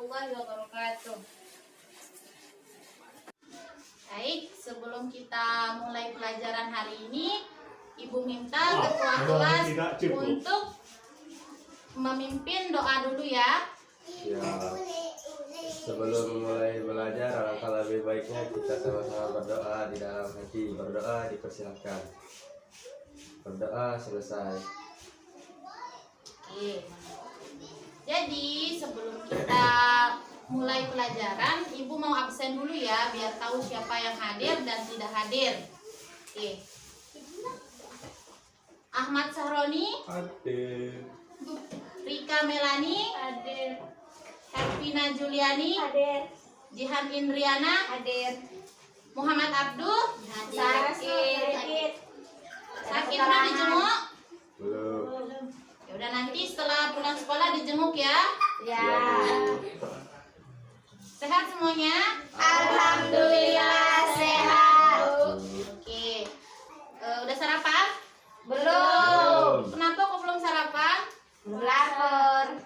warahmatullahi wabarakatuh. Baik, sebelum kita mulai pelajaran hari ini, Ibu minta ketua kelas untuk memimpin doa dulu ya. Ya, sebelum mulai belajar, alangkah lebih baiknya kita sama-sama berdoa di dalam hati. Berdoa dipersilahkan. Berdoa selesai. Oke. Jadi sebelum kita mulai pelajaran, Ibu mau absen dulu ya, biar tahu siapa yang hadir dan tidak hadir. Oke. Ahmad Sahroni, Hadir. Rika Melani, Hadir. Hervina Juliani, Hadir. Jihan Indriana, Hadir. Muhammad Abdul, Sakit. Sakit udah dijenguk? Belum. Ya udah, nanti setelah pulang sekolah dijenguk ya. Ya. Sehat semuanya? Alhamdulillah sehat. Oke. Udah sarapan? Belum. Kenapa kok belum sarapan? Belum lapar.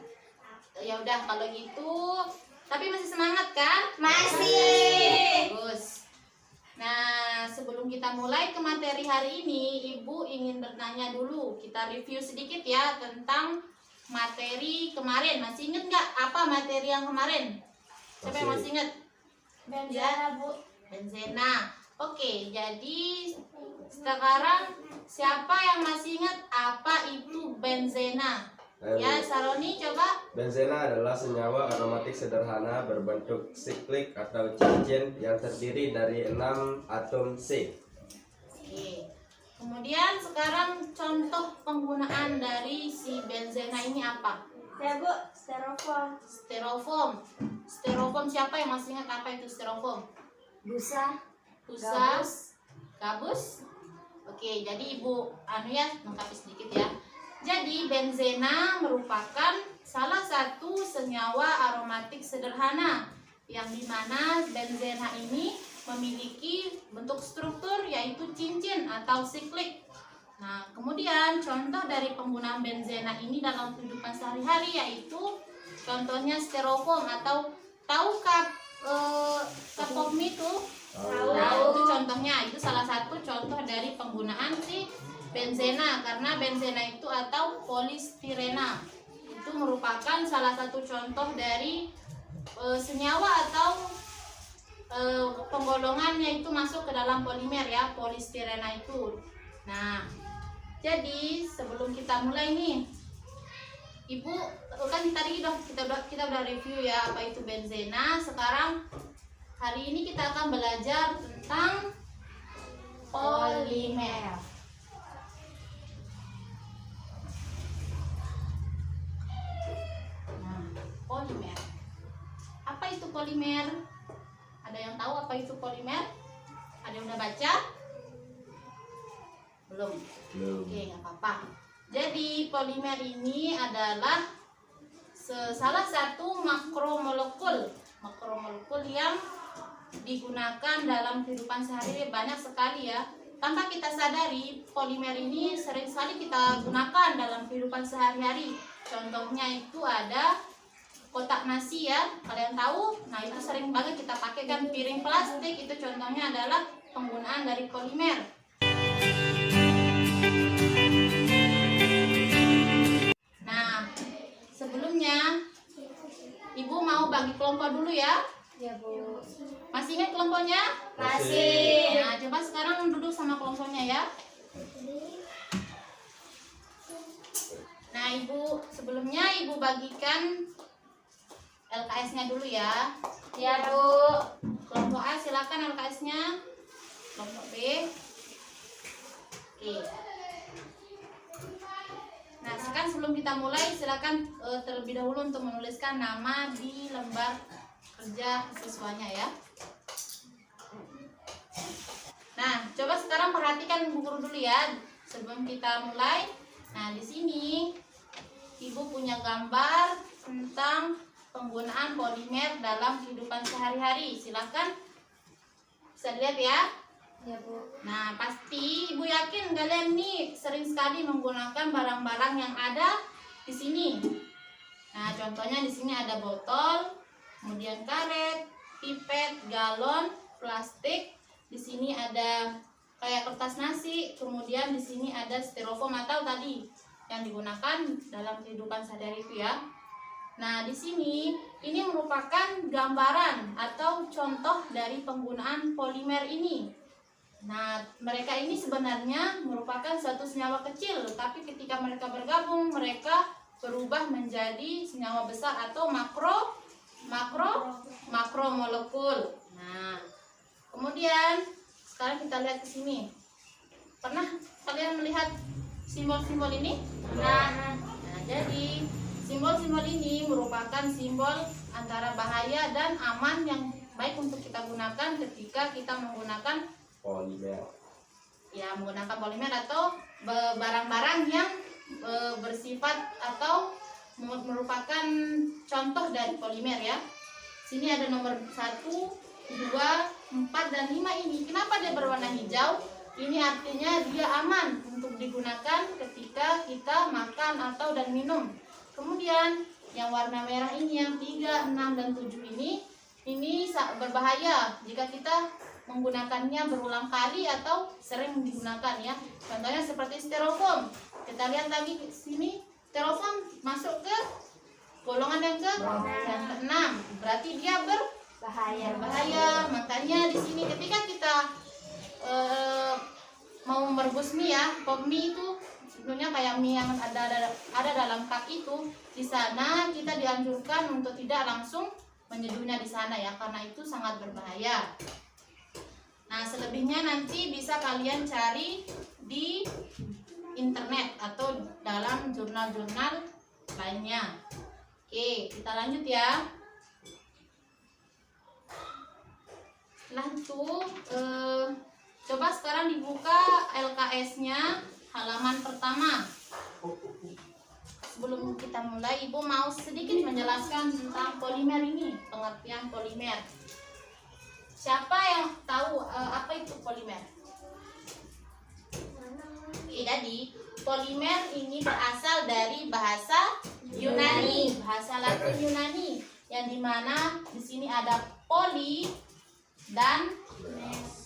Ya udah kalau gitu. Tapi masih semangat kan? Masih. Bagus. Nah, sebelum kita mulai ke materi hari ini, Ibu ingin bertanya dulu. Kita review sedikit ya tentang materi kemarin. Masih inget nggak apa materi yang kemarin? Siapa yang masih inget? Benzena, Bu. Benzena. Oke, jadi sekarang siapa yang masih ingat apa itu benzena? Ya, Saroni coba. Benzena adalah senyawa aromatik sederhana berbentuk siklik atau cincin yang terdiri dari 6 atom C. Oke. Kemudian sekarang contoh penggunaan dari si benzena ini apa? Ya, Bu. Styrofoam. Styrofoam. Styrofoam, siapa yang masih ingat apa itu styrofoam? Busa. Busa, gabus. Oke, jadi Ibu lengkapi sedikit ya. Jadi benzena merupakan salah satu senyawa aromatik sederhana yang dimana benzena ini memiliki bentuk struktur yaitu cincin atau siklik. Nah, kemudian contoh dari penggunaan benzena ini dalam kehidupan sehari-hari yaitu contohnya styrofoam atau tahu cup pop mie itu? Nah, itu contohnya, itu salah satu contoh dari penggunaan si benzena, karena benzena itu atau polistirena itu merupakan salah satu contoh dari senyawa atau penggolongannya itu masuk ke dalam polimer ya, polistirena itu. Nah, jadi sebelum kita mulai nih, Ibu kan tadi kita udah review ya apa itu benzena. Sekarang hari ini kita akan belajar tentang polimer. Nah, polimer. Apa itu polimer? Ada yang tahu apa itu polimer? Ada yang udah baca? Belum. Oke, nggak apa-apa. Jadi polimer ini adalah salah satu makromolekul yang digunakan dalam kehidupan sehari-hari banyak sekali ya. Tanpa kita sadari, polimer ini sering sekali kita gunakan dalam kehidupan sehari-hari. Contohnya itu ada kotak nasi ya, kalian tahu? Nah, itu sering banget kita pakai kan, piring plastik itu contohnya adalah penggunaan dari polimer. Nah, sebelumnya Ibu mau bagi kelompok dulu ya. Ya, Bu. Masih ingat kelompoknya? Masih. Nah, coba sekarang duduk sama kelompoknya ya. Nah, Ibu, sebelumnya Ibu bagikan LKS-nya dulu ya. Ya, Bu. Kelompok A silakan LKS-nya. Kelompok B. Oke. Nah, sekarang sebelum kita mulai silakan terlebih dahulu untuk menuliskan nama di lembar kerja siswanya ya. Nah, coba sekarang perhatikan Bu Guru dulu ya sebelum kita mulai. Nah, di sini Ibu punya gambar tentang penggunaan polimer dalam kehidupan sehari-hari. Silakan bisa dilihat ya. Ya, Bu. Nah, pasti Ibu yakin kalian nih sering sekali menggunakan barang-barang yang ada di sini. Nah, contohnya di sini ada botol, kemudian karet, pipet, galon, plastik. Di sini ada kayak kertas nasi, kemudian di sini ada styrofoam atau tadi yang digunakan dalam kehidupan sehari-hari itu ya. Nah, di sini ini merupakan gambaran atau contoh dari penggunaan polimer ini. Nah, mereka ini sebenarnya merupakan suatu senyawa kecil, tapi ketika mereka bergabung, mereka berubah menjadi senyawa besar atau makromolekul. Nah, kemudian sekarang kita lihat ke sini. Pernah kalian melihat simbol-simbol ini? Nah, jadi simbol-simbol ini merupakan simbol antara bahaya dan aman yang baik untuk kita gunakan ketika kita menggunakan Polimer. ya, menggunakan polimer atau barang-barang yang bersifat atau merupakan contoh dari polimer ya. Sini ada nomor 1, 2, 4 dan 5 ini. Kenapa dia berwarna hijau? Ini artinya dia aman untuk digunakan ketika kita makan atau dan minum. Kemudian yang warna merah ini yang 3, 6 dan 7 ini berbahaya jika kita menggunakannya berulang kali atau sering digunakan ya. Contohnya seperti styrofoam. Kita lihat lagi ke sini, styrofoam masuk ke golongan yang ke-6. Berarti dia berbahaya. Makanya di sini ketika kita mau merebus mie ya, mie itu sebenarnya kayak mie yang ada dalam cup itu, di sana kita dianjurkan untuk tidak langsung menyeduhnya di sana ya, karena itu sangat berbahaya. Nah, selebihnya nanti bisa kalian cari di internet atau dalam jurnal-jurnal lainnya. Oke, kita lanjut ya. Setelah itu coba sekarang dibuka LKS-nya halaman pertama. Sebelum kita mulai, Ibu mau sedikit menjelaskan tentang polimer ini, pengertian polimer. Siapa yang tahu apa itu polimer? Jadi, polimer ini berasal dari bahasa Yunani, bahasa Latin Yunani, yang dimana di sini ada poli dan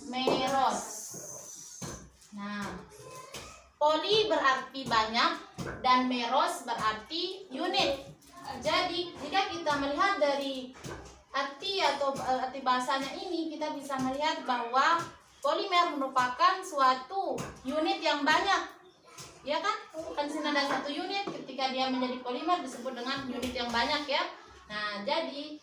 meros. Nah, poli berarti banyak dan meros berarti unit. Jadi, jika kita melihat dari arti atau arti bahasanya ini, kita bisa melihat bahwa polimer merupakan suatu unit yang banyak, ya kan? Kan sini ada satu unit, ketika dia menjadi polimer disebut dengan unit yang banyak ya. Nah, jadi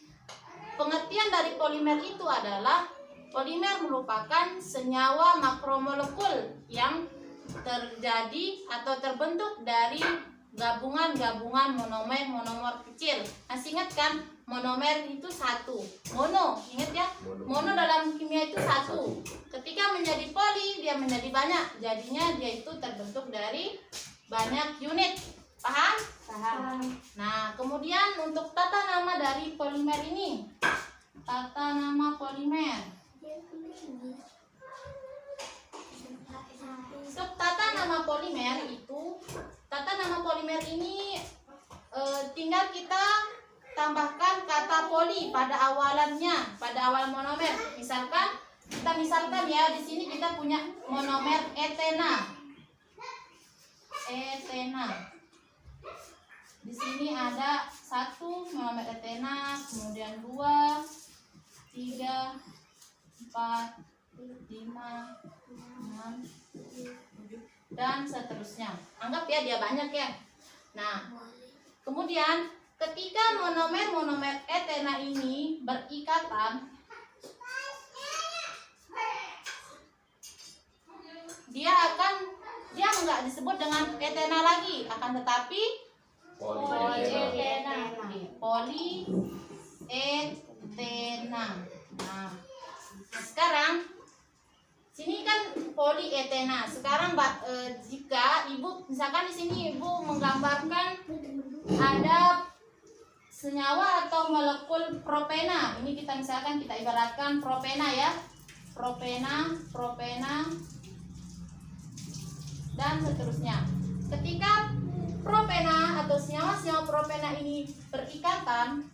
pengertian dari polimer itu adalah polimer merupakan senyawa makromolekul yang terjadi atau terbentuk dari gabungan-gabungan monomer kecil. Masih ingat kan? Monomer itu satu, mono, ingat ya? Mono dalam kimia itu satu. Ketika menjadi poli, dia menjadi banyak. Jadinya dia itu terbentuk dari banyak unit. Paham? Paham. Nah, kemudian untuk tata nama dari polimer ini. Tata nama polimer. Untuk tata nama polimer itu, tata nama polimer ini tinggal kita tambahkan kata poli pada awalannya, pada awal monomer. Misalkan ya, di sini kita punya monomer etena. Di sini ada 1 monomer etena, kemudian 2, 3, 4, 5, 6, 7 dan seterusnya. Anggap ya dia banyak ya. Nah, kemudian ketika monomer etena ini berikatan, dia enggak disebut dengan etena lagi, akan tetapi polietena. Nah, sekarang sini kan polietena. Sekarang jika Ibu misalkan di sini Ibu menggambarkan ada senyawa atau molekul propena. Ini kita misalkan kita ibaratkan propena ya. Propena dan seterusnya. Ketika propena atau senyawa propena ini berikatan,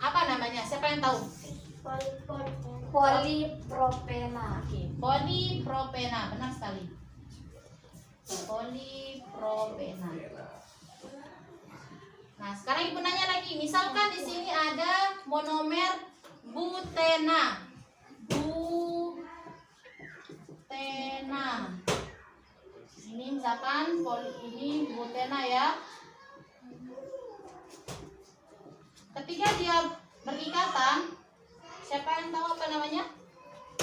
Apa namanya? Siapa yang tahu? Polipropena. Oke, polipropena, benar sekali. Polipropena. Nah, sekarang ibu nanya lagi. Misalkan di sini ada monomer butena. Butena. Ini misalkan ini butena ya. Ketika dia berikatan, siapa yang tahu apa namanya?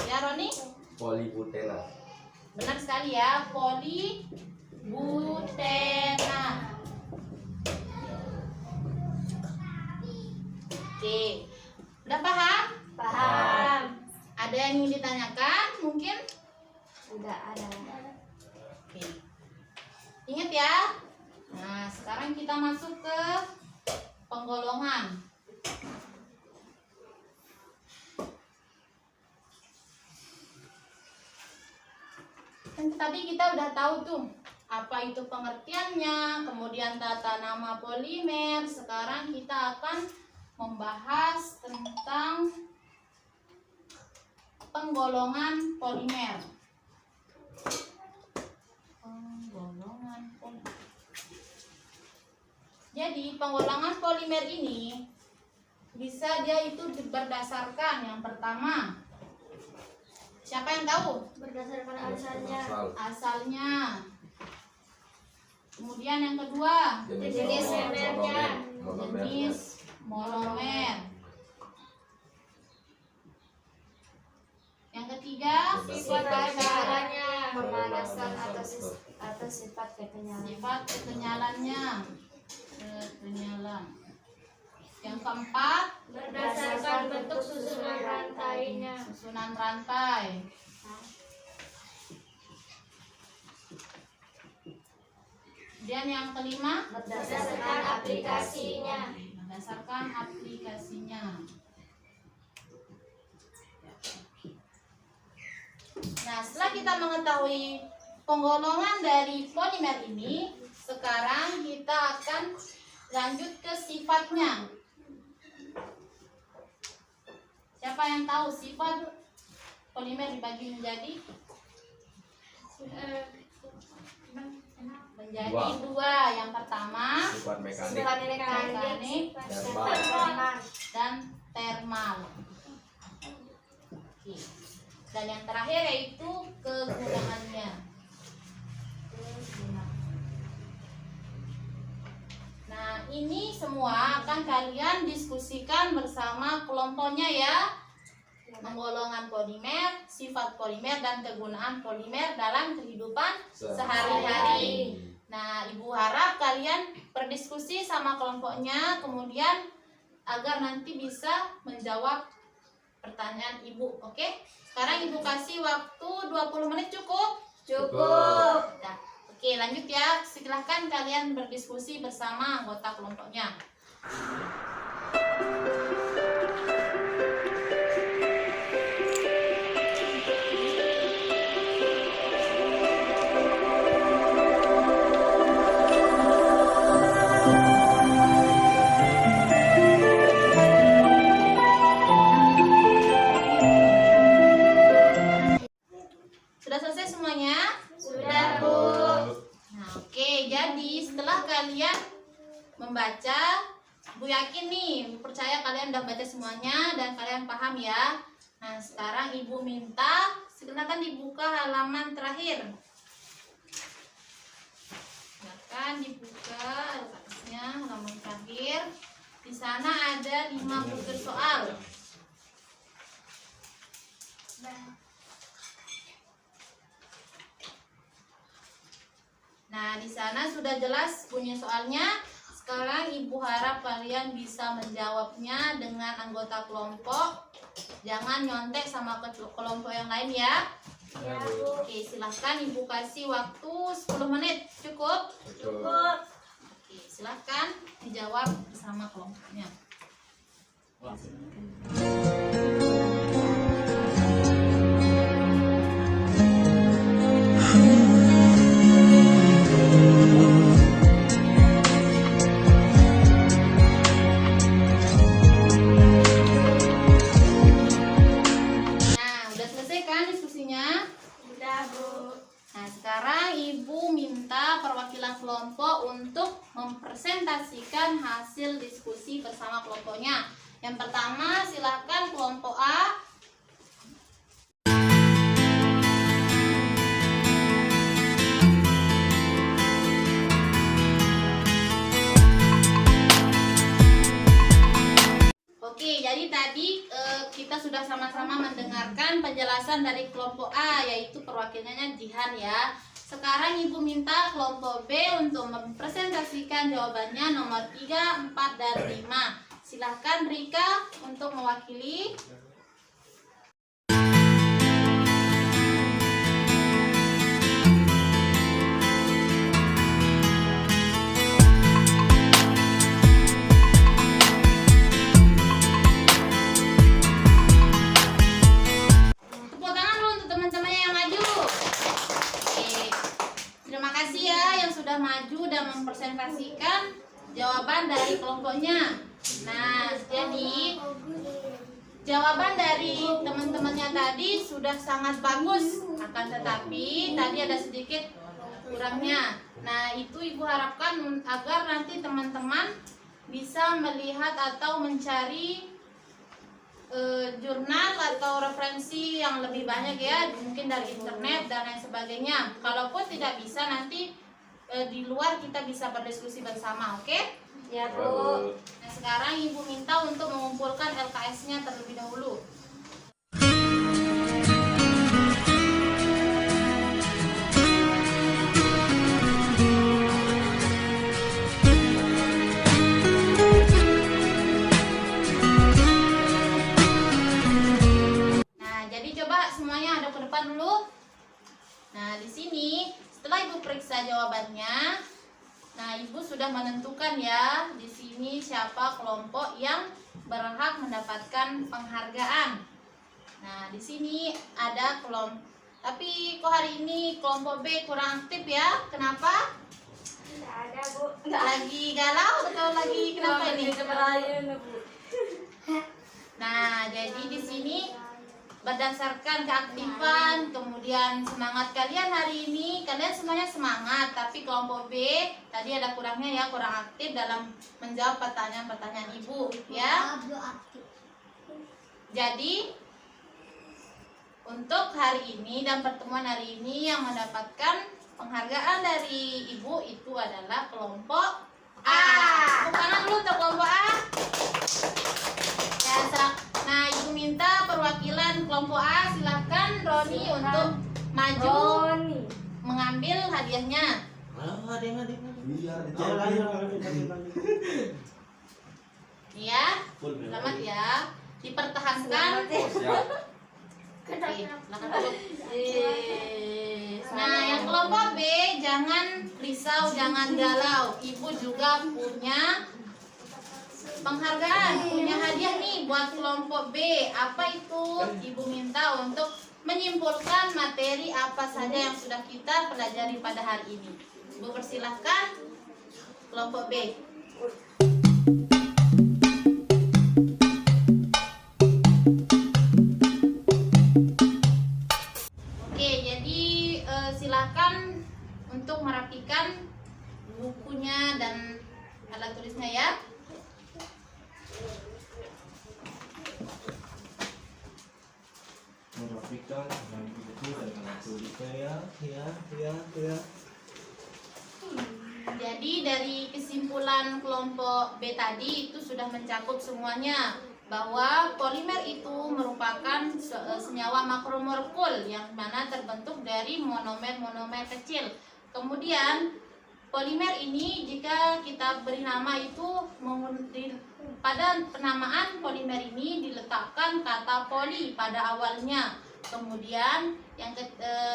Ya, Roni? Polibutena. Benar sekali ya, polibutena. Oke, udah paham? Paham. Ada yang ingin ditanyakan? Mungkin? Udah ada. Oke. Ingat ya. Nah, sekarang kita masuk ke penggolongan. Kan tadi kita udah tahu tuh apa itu pengertiannya, kemudian tata nama polimer. Sekarang kita akan membahas tentang penggolongan polimer. Penggolongan polimer. Jadi penggolongan polimer ini bisa dia itu berdasarkan yang pertama. Siapa yang tahu? Berdasarkan asalnya. Asalnya. Kemudian yang kedua, Jenis monomernya. jenis monomer. Yang ketiga, Sifat kekenyalannya. Pemanasan Atau sifat kekenyalan. sifat kekenyalannya. Kekenyalan. Yang keempat, Berdasarkan bentuk susunan rantainya. susunan rantai. Kemudian yang kelima, Berdasarkan aplikasinya. berdasarkan aplikasinya. Nah, setelah kita mengetahui penggolongan dari polimer ini, sekarang kita akan lanjut ke sifatnya. Siapa yang tahu sifat polimer dibagi menjadi dua. Yang pertama Sifat mekanik. Sifat mekanik. mekanik Termal. dan termal. Oke. Dan yang terakhir yaitu kegunaannya. Nah, ini semua akan kalian diskusikan bersama kelompoknya ya. Penggolongan polimer, sifat polimer, dan kegunaan polimer dalam kehidupan sehari-hari. Nah, Ibu harap kalian berdiskusi sama kelompoknya, kemudian agar nanti bisa menjawab pertanyaan Ibu. Oke? Sekarang Ibu kasih waktu 20 menit cukup? Cukup. Nah, oke, lanjut ya. Silahkan kalian berdiskusi bersama anggota kelompoknya. Sudah selesai semuanya? Sudah, Bu. Nah, oke, jadi setelah kalian membaca, Bu yakin nih, Bu percaya kalian udah baca semuanya dan kalian paham ya. Nah, sekarang Ibu minta silakan dibuka halaman terakhir. Silakan dibuka LKS-nya halaman terakhir. Di sana ada 5 butir soal. Nah, di sana sudah jelas bunyi soalnya. Sekarang Ibu harap kalian bisa menjawabnya dengan anggota kelompok. Jangan nyontek sama kelompok yang lain ya. Ya, Bu. Oke, silahkan Ibu kasih waktu 10 menit. Cukup? Cukup. Oke, silahkan dijawab bersama kelompoknya. kelompok untuk mempresentasikan hasil diskusi bersama kelompoknya. Yang pertama, silakan kelompok A. Oke, jadi tadi kita sudah sama-sama mendengarkan penjelasan dari kelompok A, yaitu perwakilannya Jihan ya. Sekarang Ibu minta kelompok B untuk mempresentasikan jawabannya nomor 3, 4, dan 5. Silahkan Rika untuk mewakili. Tepuk tangan dulu untuk teman-temannya yang maju. Oke. Terima kasih ya yang sudah maju dan mempresentasikan jawaban dari kelompoknya. Nah, jadi jawaban dari teman-temannya tadi sudah sangat bagus, akan tetapi tadi ada sedikit kurangnya. Nah, itu Ibu harapkan agar nanti teman-teman bisa melihat atau mencari jurnal atau referensi yang lebih banyak ya, mungkin dari internet dan lain sebagainya. Kalaupun tidak bisa, nanti di luar kita bisa berdiskusi bersama, oke? Ya, Bu. Nah, sekarang Ibu minta untuk mengumpulkan LKS-nya terlebih dahulu. Nah, jadi coba semuanya hadap ke depan dulu. Nah, di sini setelah Ibu periksa jawabannya, nah, Ibu sudah menentukan ya di sini siapa kelompok yang berhak mendapatkan penghargaan. Nah, di sini ada kelompok, tapi kok hari ini kelompok B kurang aktif ya? Kenapa? Tidak ada, Bu. Lagi galau atau lagi kenapa ini? Bu. Nah, jadi di sini berdasarkan keaktifan, kemudian semangat kalian hari ini, kalian semuanya semangat, tapi kelompok B tadi ada kurangnya ya, kurang aktif dalam menjawab pertanyaan-pertanyaan Ibu ya. Jadi untuk hari ini dan pertemuan hari ini yang mendapatkan penghargaan dari Ibu itu adalah kelompok A. Tepuk tangan dulu untuk kelompok A. Ya, nah, Ibu minta perwakilan kelompok A, silahkan Roni untuk maju mengambil hadiahnya. Ya, selamat ya. Dipertahankan. Oke, silakan dulu. Nah, yang kelompok B jangan risau, jangan galau. Ibu juga punya penghargaan, punya hadiah nih buat kelompok B. Apa itu? Ibu minta untuk menyimpulkan materi apa saja yang sudah kita pelajari pada hari ini. Ibu persilahkan kelompok B. Oke, jadi silakan untuk merapikan bukunya dan alat tulisnya ya. Merapikan dengan buku dan tulisnya ya. Jadi dari kesimpulan kelompok B tadi itu sudah mencakup semuanya, bahwa polimer itu merupakan senyawa makromolekul yang mana terbentuk dari monomer-monomer kecil. Kemudian polimer ini jika kita beri nama itu pada penamaan polimer ini diletakkan kata poli pada awalnya. Kemudian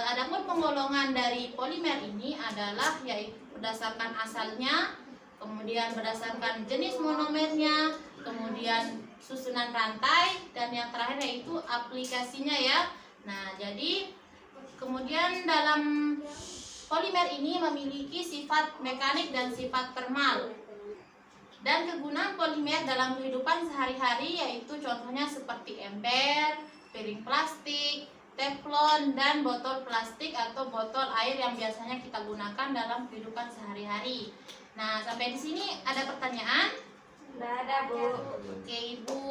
adapun penggolongan dari polimer ini adalah yaitu berdasarkan asalnya, kemudian berdasarkan jenis monomernya, kemudian susunan rantai, dan yang terakhir yaitu aplikasinya ya. Nah, jadi kemudian dalam polimer ini memiliki sifat mekanik dan sifat termal. Dan kegunaan polimer dalam kehidupan sehari-hari yaitu contohnya seperti ember, piring plastik, teflon, dan botol plastik atau botol air yang biasanya kita gunakan dalam kehidupan sehari-hari. Nah, sampai di sini ada pertanyaan? Nggak ada, Bu. Oke, Ibu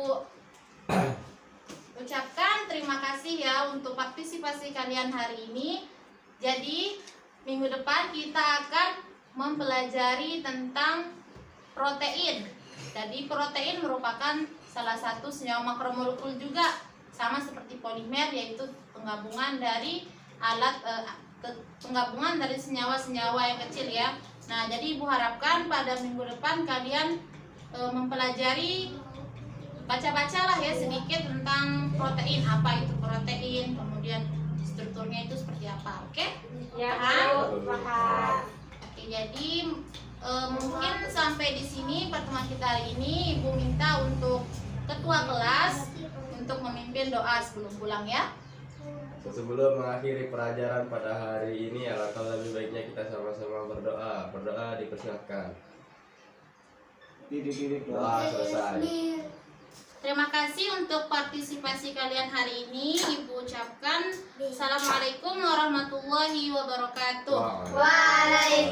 ucapkan terima kasih ya untuk partisipasi kalian hari ini. Jadi, minggu depan kita akan mempelajari tentang protein. Jadi, protein merupakan salah satu senyawa makromolekul juga, sama seperti polimer, yaitu penggabungan dari penggabungan dari senyawa-senyawa yang kecil ya. Nah, jadi Ibu harapkan pada minggu depan kalian mempelajari, baca-bacalah ya sedikit tentang protein, apa itu protein, kemudian strukturnya itu seperti apa. Oke? Ya, Paham? Bu. Paham. Oke, jadi mungkin sampai di sini pertemuan kita hari ini. Ibu minta untuk ketua kelas untuk memimpin doa sebelum pulang ya. Sebelum mengakhiri pelajaran pada hari ini, alangkah lebih baiknya kita sama-sama berdoa. Berdoa dipersilahkan. Doa selesai. Terima kasih untuk partisipasi kalian hari ini. Ibu ucapkan Assalamualaikum warahmatullahi wabarakatuh. Waalaikumsalam.